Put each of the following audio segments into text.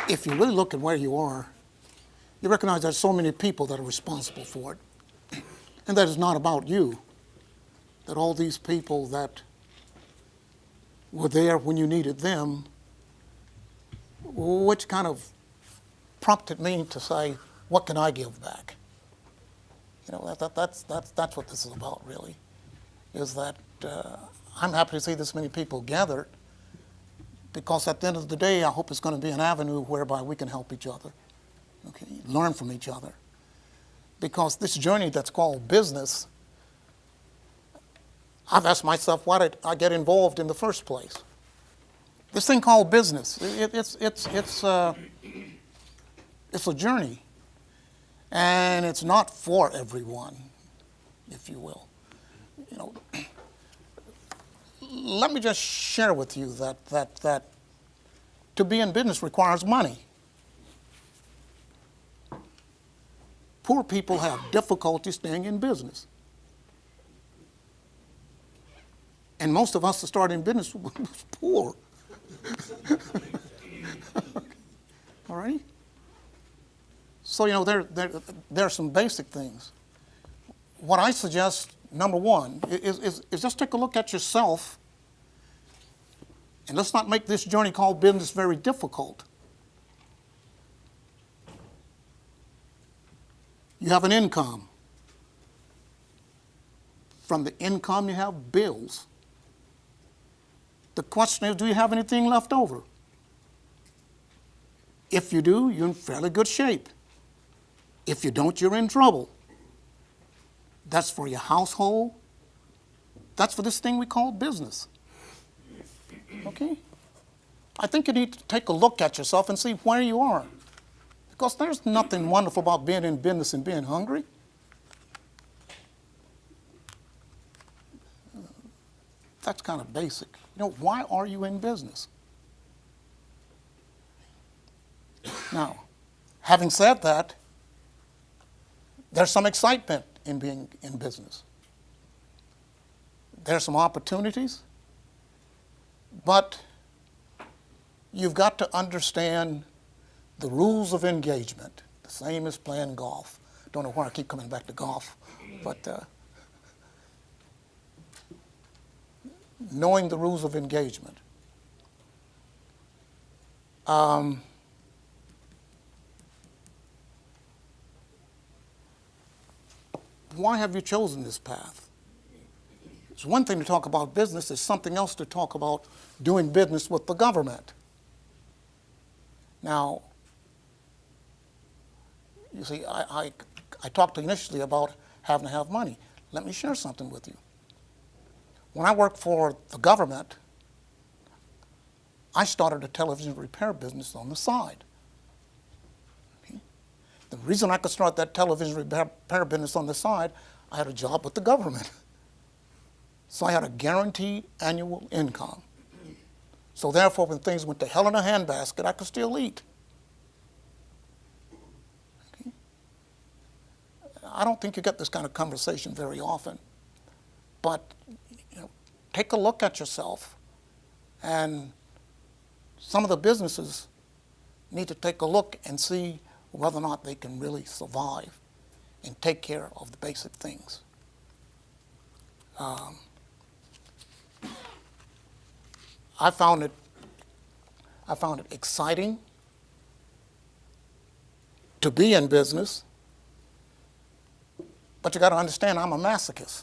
if you really look at where you are, you recognize there's so many people that are responsible for it. And that it's not about you. That all these people that were there when you needed them, which kind of prompted me to say, what can I give back? You know, that's what this is about, really, is that I'm happy to see this many people gathered, because at the end of the day, I hope it's going to be an avenue whereby we can help each other, okay, learn from each other. Because this journey that's called business, I've asked myself, why did I get involved in the first place? This thing called business, it's a journey, and it's not for everyone, if you will. You know, let me just share with you that to be in business requires money. Poor people have difficulty staying in business. And most of us that started in business was poor. All right? So, you know, there are some basic things. What I suggest, number one, is just take a look at yourself, and let's not make this journey called business very difficult. You have an income. From the income, you have bills. The question is, do you have anything left over? If you do, you're in fairly good shape. If you don't, you're in trouble. That's for your household. That's for this thing we call business. Okay? I think you need to take a look at yourself and see where you are. Because there's nothing wonderful about being in business and being hungry. That's kind of basic. You know, why are you in business? Now, having said that, there's some excitement in being in business. There's some opportunities, but you've got to understand the rules of engagement, the same as playing golf. Don't know why I keep coming back to golf, but knowing the rules of engagement. Why have you chosen this path? It's one thing to talk about business, it's something else to talk about doing business with the government. Now, you see, I talked initially about having to have money. Let me share something with you. When I worked for the government, I started a television repair business on the side. Okay? The reason I could start that television repair business on the side, I had a job with the government. So I had a guaranteed annual income. So therefore, when things went to hell in a handbasket, I could still eat. Okay? I don't think you get this kind of conversation very often. But you know, take a look at yourself, and some of the businesses need to take a look and see whether or not they can really survive and take care of the basic things. I found it exciting to be in business, but you got to understand I'm a masochist.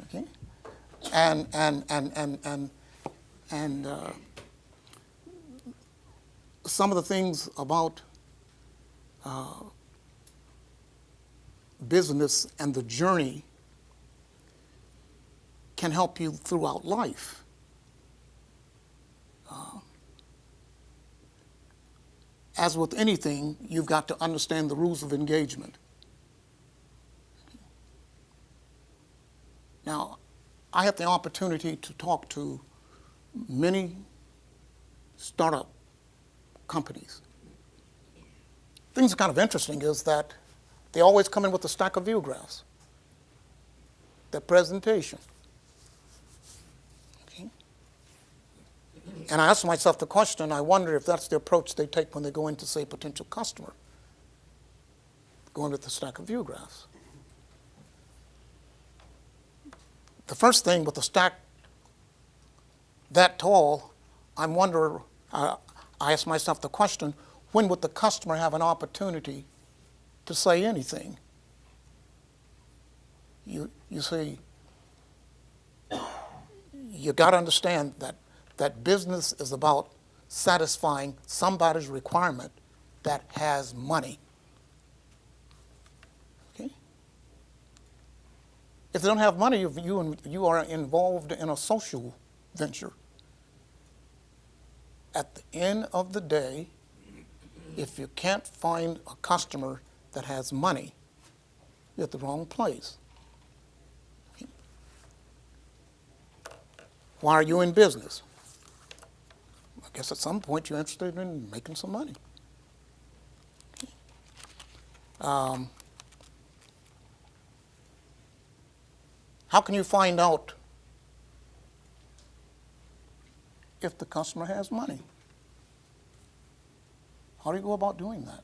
Okay? And some of the things about business and the journey can help you throughout life. As with anything, you've got to understand the rules of engagement. Now, I had the opportunity to talk to many startup companies. Things that are kind of interesting is that they always come in with a stack of view graphs, their presentation. Okay? And I ask myself the question, I wonder if that's the approach they take when they go into, say, potential customer, going with the stack of view graphs. The first thing with a stack that tall, I ask myself the question, when would the customer have an opportunity to say anything? You see, you got to understand that business is about satisfying somebody's requirement that has money. Okay? If they don't have money, you are involved in a social venture. At the end of the day, if you can't find a customer that has money, you're at the wrong place. Okay? Why are you in business? I guess at some point you're interested in making some money. Okay. How can you find out if the customer has money? How do you go about doing that?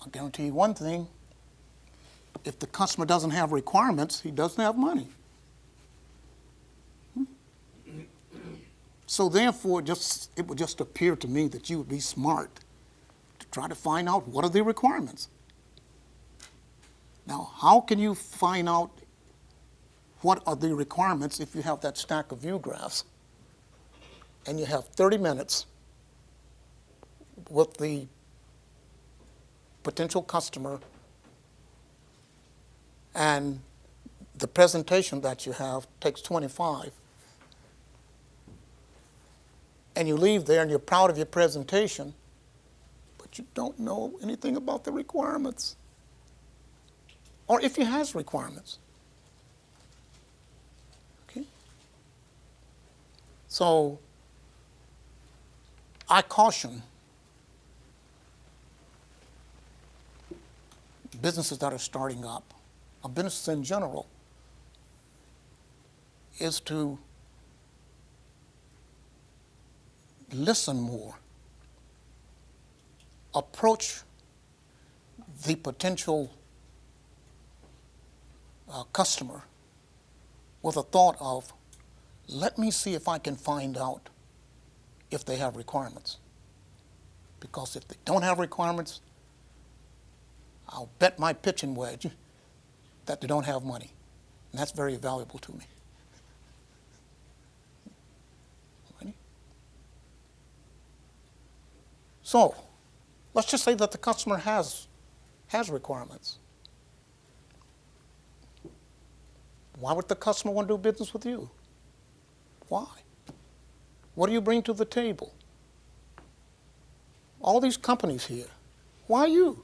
I'll guarantee you one thing. If the customer doesn't have requirements, he doesn't have money. So therefore, it would just appear to me that you would be smart to try to find out what are the requirements. Now, how can you find out what are the requirements if you have that stack of view graphs and you have 30 minutes with the potential customer and the presentation that you have takes 25, and you leave there and you're proud of your presentation, but you don't know anything about the requirements, or if he has requirements. Okay? So I caution businesses that are starting up, or businesses in general, is to listen more, approach the potential customer with a thought of, let me see if I can find out if they have requirements. Because if they don't have requirements, I'll bet my pitching wedge that they don't have money. And that's very valuable to me. Ready? So, let's just say that the customer has requirements. Why would the customer want to do business with you? Why? What do you bring to the table? All these companies here, why you?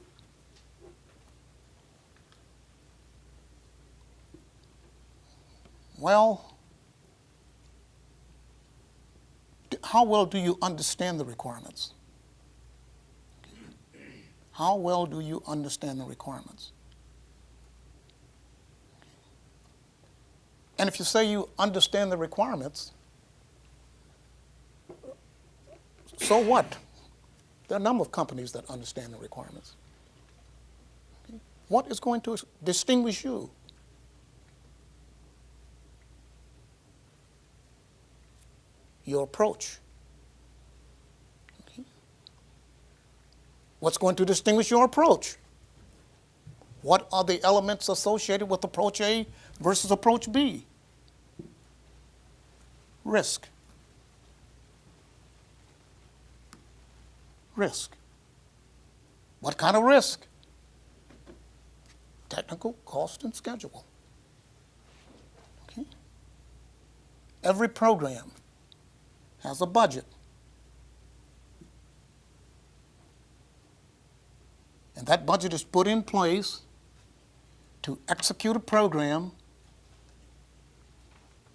Well, how well do you understand the requirements? How well do you understand the requirements? And if you say you understand the requirements, so what? There are a number of companies that understand the requirements. Okay. What is going to distinguish you? Your approach. Okay. What's going to distinguish your approach? What are the elements associated with approach A versus approach B? Risk. Risk. What kind of risk? Technical, cost, and schedule. Okay. Every program has a budget. And that budget is put in place to execute a program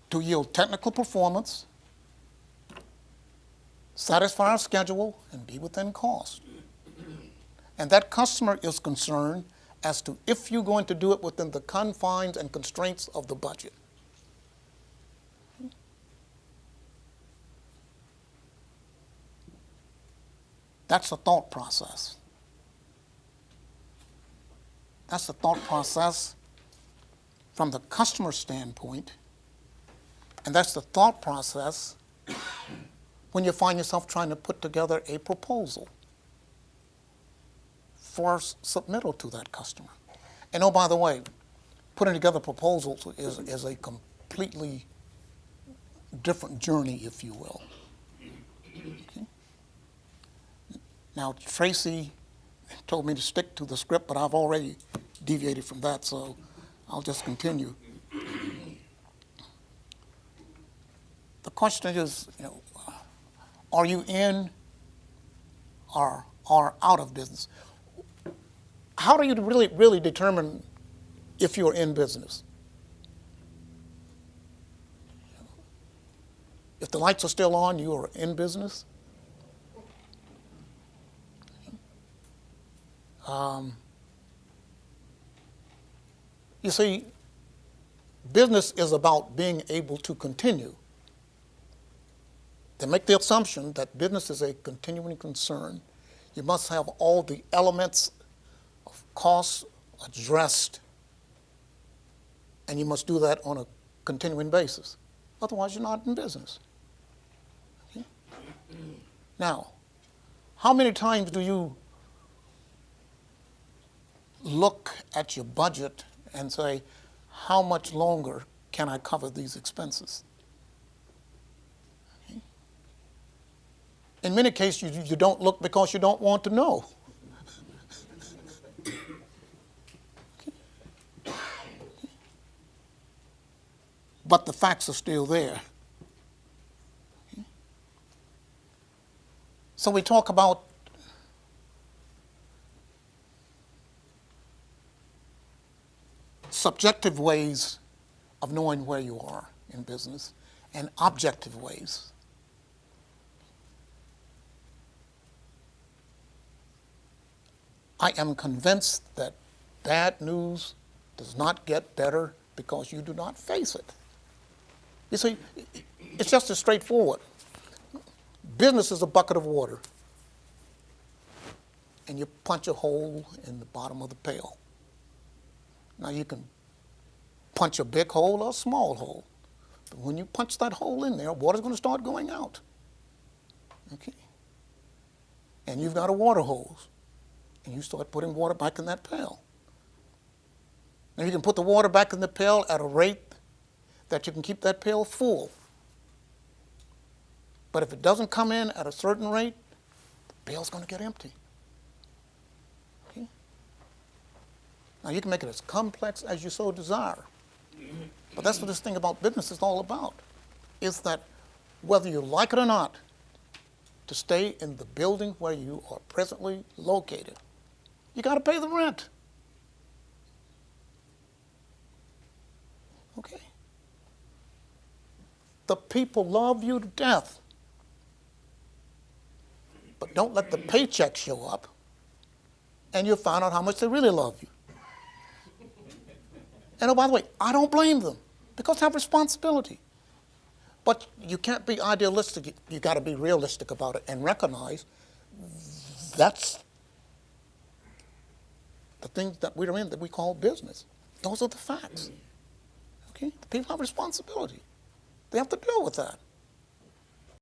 to yield technical performance, satisfy our schedule, and be within cost. And that customer is concerned as to if you're going to do it within the confines and constraints of the budget. That's the thought process. That's the thought process from the customer standpoint, and that's the thought process when you find yourself trying to put together a proposal for submittal to that customer. And oh, by the way, putting together proposals is a completely different journey, if you will. Okay. Now, Tracy told me to stick to the script, but I've already deviated from that, so I'll just continue. The question is, are you in or out of business? How do you really determine if you're in business? If the lights are still on, you are in business. You see, business is about being able to continue. They make the assumption that business is a continuing concern. You must have all the elements of costs addressed, and you must do that on a continuing basis. Otherwise, you're not in business. Okay? Now, how many times do you look at your budget and say, how much longer can I cover these expenses? Okay. In many cases, you don't look because you don't want to know. Okay. But the facts are still there. Okay. So we talk about subjective ways of knowing where you are in business and objective ways. I am convinced that bad news does not get better because you do not face it. You see, it's just as straightforward. Business is a bucket of water, and you punch a hole in the bottom of the pail. Now, you can punch a big hole or a small hole. But when you punch that hole in there, water's going to start going out. Okay? And you've got a water hose. And you start putting water back in that pail. And you can put the water back in the pail at a rate that you can keep that pail full. But if it doesn't come in at a certain rate, the pail's going to get empty. Now, you can make it as complex as you so desire. But that's what this thing about business is all about, is that whether you like it or not, to stay in the building where you are presently located, you got to pay the rent. Okay? The people love you to death. But don't let the paycheck show up, and you'll find out how much they really love you. And oh, by the way, I don't blame them because they have responsibility. But you can't be idealistic. You got to be realistic about it and recognize that's the things that we're in that we call business. Those are the facts. Okay? The people have responsibility. They have to deal with that.